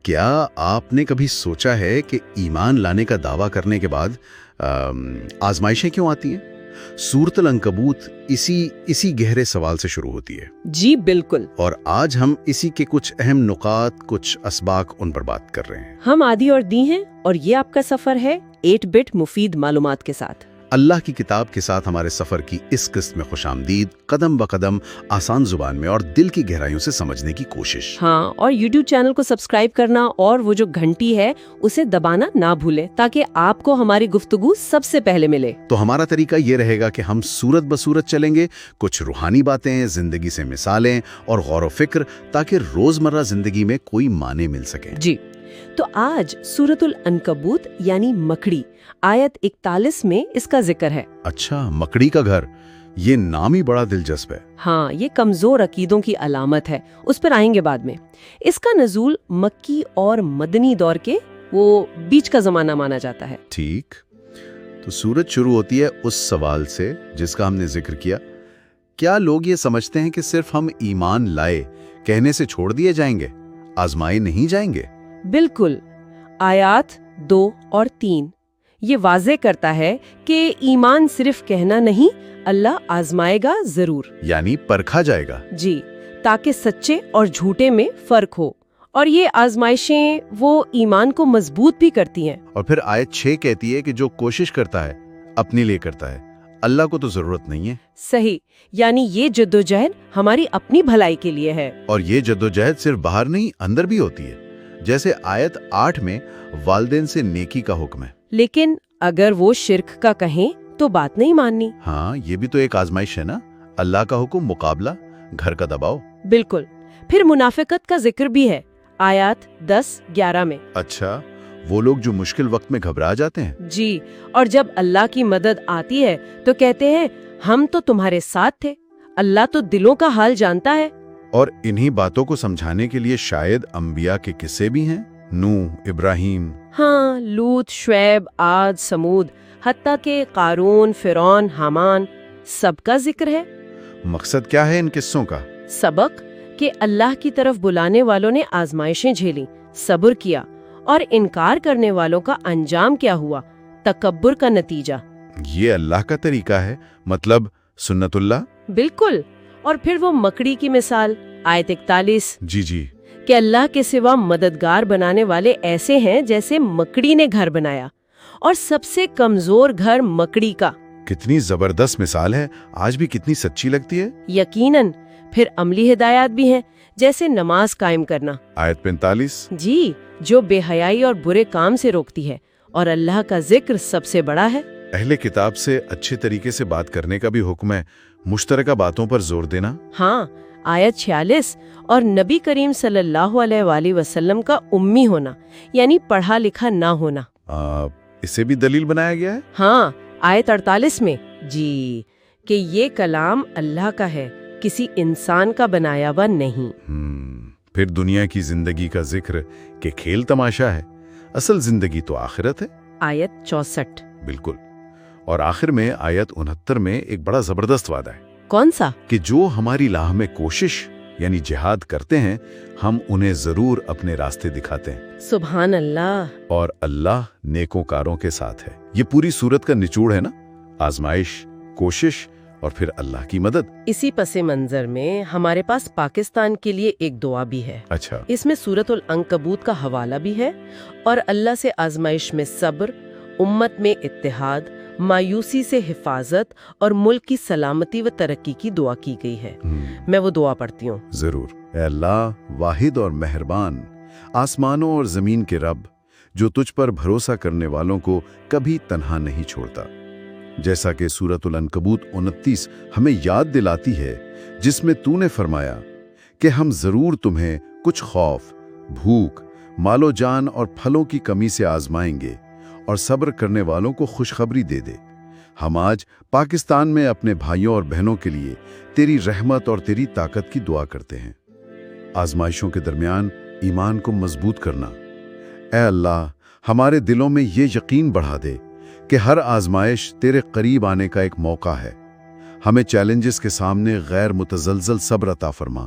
کیا آپ نے کبھی سوچا ہے کہ ایمان لانے کا دعویٰ کرنے کے بعد آزمائشیں کیوں آتی ہیں؟ سورۃ العنکبوت اسی گہرے سوال سے شروع ہوتی ہے۔ جی بالکل۔ اور آج ہم اسی کے کچھ اہم نکات، کچھ اسباق ان پر بات کر رہے ہیں۔ ہم عادی اور دی ہیں، اور یہ آپ کا سفر ہے 8 بٹ مفید معلومات کے ساتھ۔ اللہ کی کتاب کے ساتھ ہمارے سفر کی اس قسط میں خوش آمدید، قدم بقدم آسان زبان میں اور دل کی گہرائیوں سے سمجھنے کی کوشش۔ ہاں، اور یوٹیوب چینل کو سبسکرائب کرنا اور وہ جو گھنٹی ہے اسے دبانا نہ بھولیں تاکہ آپ کو ہماری گفتگو سب سے پہلے ملے۔ تو ہمارا طریقہ یہ رہے گا کہ ہم سورت بسورت چلیں گے، کچھ روحانی باتیں، زندگی سے مثالیں اور غور و فکر، تاکہ روزمرہ زندگی میں کوئی معنی مل سکے۔ جی، تو آج سورۃ العنکبوت یعنی مکڑی، آیت 41 میں اس کا ذکر ہے۔ اچھا، مکڑی کا گھر، یہ نام ہی بڑا دلچسپ ہے۔ ہاں، یہ کمزور عقیدوں کی علامت ہے، اس پر آئیں گے بعد میں۔ اس کا نزول مکی اور مدنی دور کے وہ بیچ کا زمانہ مانا جاتا ہے۔ ٹھیک، تو سورت شروع ہوتی ہے اس سوال سے جس کا ہم نے ذکر کیا۔ کیا لوگ یہ سمجھتے ہیں کہ صرف ہم ایمان لائے کہنے سے چھوڑ دیے جائیں گے، آزمائے نہیں جائیں گے؟ بالکل۔ آیات 2 اور 3 یہ واضح کرتا ہے کہ ایمان صرف کہنا نہیں، اللہ آزمائے گا ضرور، یعنی پرکھا جائے گا۔ جی، تاکہ سچے اور جھوٹے میں فرق ہو، اور یہ آزمائشیں وہ ایمان کو مضبوط بھی کرتی ہیں۔ اور پھر آیت 6 کہتی ہے کہ جو کوشش کرتا ہے اپنے لیے کرتا ہے، اللہ کو تو ضرورت نہیں ہے۔ صحیح، یعنی یہ جدوجہد ہماری اپنی بھلائی کے لیے ہے۔ اور یہ جدوجہد صرف باہر نہیں، اندر بھی ہوتی ہے، جیسے آیت 8 میں والدین سے نیکی کا حکم ہے۔ لیکن اگر وہ شرک کا کہیں تو بات نہیں ماننی۔ ہاں، یہ بھی تو ایک آزمائش ہے نا، اللہ کا حکم مقابلہ، گھر کا دباؤ۔ بالکل۔ پھر منافقت کا ذکر بھی ہے آیات 10-11 میں۔ اچھا، وہ لوگ جو مشکل وقت میں گھبرا جاتے ہیں۔ جی، اور جب اللہ کی مدد آتی ہے تو کہتے ہیں ہم تو تمہارے ساتھ تھے، اللہ تو دلوں کا حال جانتا ہے۔ اور انہی باتوں کو سمجھانے کے لیے شاید انبیاء کے قصے بھی ہیں، نوح، ابراہیم۔ ہاں، لوط، شعیب، عاد، سمود، حتیٰ کہ قارون، فرعون، حامان، سب کا ذکر ہے۔ مقصد کیا ہے ان قصوں کا؟ سبق کہ اللہ کی طرف بلانے والوں نے آزمائشیں جھیلیں، صبر کیا، اور انکار کرنے والوں کا انجام کیا ہوا، تکبر کا نتیجہ۔ یہ اللہ کا طریقہ ہے، مطلب سنت اللہ۔ بالکل۔ اور پھر وہ مکڑی کی مثال، آیت 41۔ جی، کہ اللہ کے سوا مددگار بنانے والے ایسے ہیں جیسے مکڑی نے گھر بنایا، اور سب سے کمزور گھر مکڑی کا۔ کتنی زبردست مثال ہے، آج بھی کتنی سچی لگتی ہے۔ یقیناً۔ پھر عملی ہدایات بھی ہیں، جیسے نماز قائم کرنا، آیت 45۔ جی، جو بے حیائی اور برے کام سے روکتی ہے، اور اللہ کا ذکر سب سے بڑا ہے۔ اہل کتاب سے اچھے طریقے سے بات کرنے کا بھی حکم ہے، مشترکہ باتوں پر زور دینا۔ ہاں، آیت 46، اور نبی کریم صلی اللہ علیہ وآلہ وسلم کا امی ہونا، یعنی پڑھا لکھا نہ ہونا۔ اسے بھی دلیل بنایا گیا ہے۔ ہاں، آیت 48 میں، جی، کہ یہ کلام اللہ کا ہے، کسی انسان کا بنایا ہوا نہیں۔ پھر دنیا کی زندگی کا ذکر کہ کھیل تماشا ہے، اصل زندگی تو آخرت ہے۔ آیت 64۔ بالکل۔ اور آخر میں آیت 69 میں ایک بڑا زبردست وعدہ ہے۔ کون سا؟ کہ جو ہماری راہ میں کوشش یعنی جہاد کرتے ہیں، ہم انہیں ضرور اپنے راستے دکھاتے ہیں۔ سبحان اللہ۔ اور اللہ نیکوکاروں کے ساتھ ہے۔ یہ پوری سورت کا نچوڑ ہے نا، آزمائش، کوشش اور پھر اللہ کی مدد۔ اسی پس منظر میں ہمارے پاس پاکستان کے لیے ایک دعا بھی ہے۔ اچھا۔ اس میں سورۃ العنکبوت کا حوالہ بھی ہے، اور اللہ سے آزمائش میں صبر، امت میں اتحاد، مایوسی سے حفاظت اور ملک کی سلامتی و ترقی کی دعا کی گئی ہے۔ میں وہ دعا پڑھتی ہوں۔ ضرور۔ اے اللہ، واحد اور مہربان، آسمانوں اور زمین کے رب، جو تجھ پر بھروسہ کرنے والوں کو کبھی تنہا نہیں چھوڑتا۔ جیسا کہ سورۃ العنکبوت 29 ہمیں یاد دلاتی ہے، جس میں تو نے فرمایا کہ ہم ضرور تمہیں کچھ خوف، بھوک، مال و جان اور پھلوں کی کمی سے آزمائیں گے، اور صبر کرنے والوں کو خوشخبری دے دے۔ ہم آج پاکستان میں اپنے بھائیوں اور بہنوں کے لیے تیری رحمت اور تیری طاقت کی دعا کرتے ہیں۔ آزمائشوں کے درمیان ایمان کو مضبوط کرنا۔ اے اللہ، ہمارے دلوں میں یہ یقین بڑھا دے کہ ہر آزمائش تیرے قریب آنے کا ایک موقع ہے۔ ہمیں چیلنجز کے سامنے غیر متزلزل صبر عطا فرما،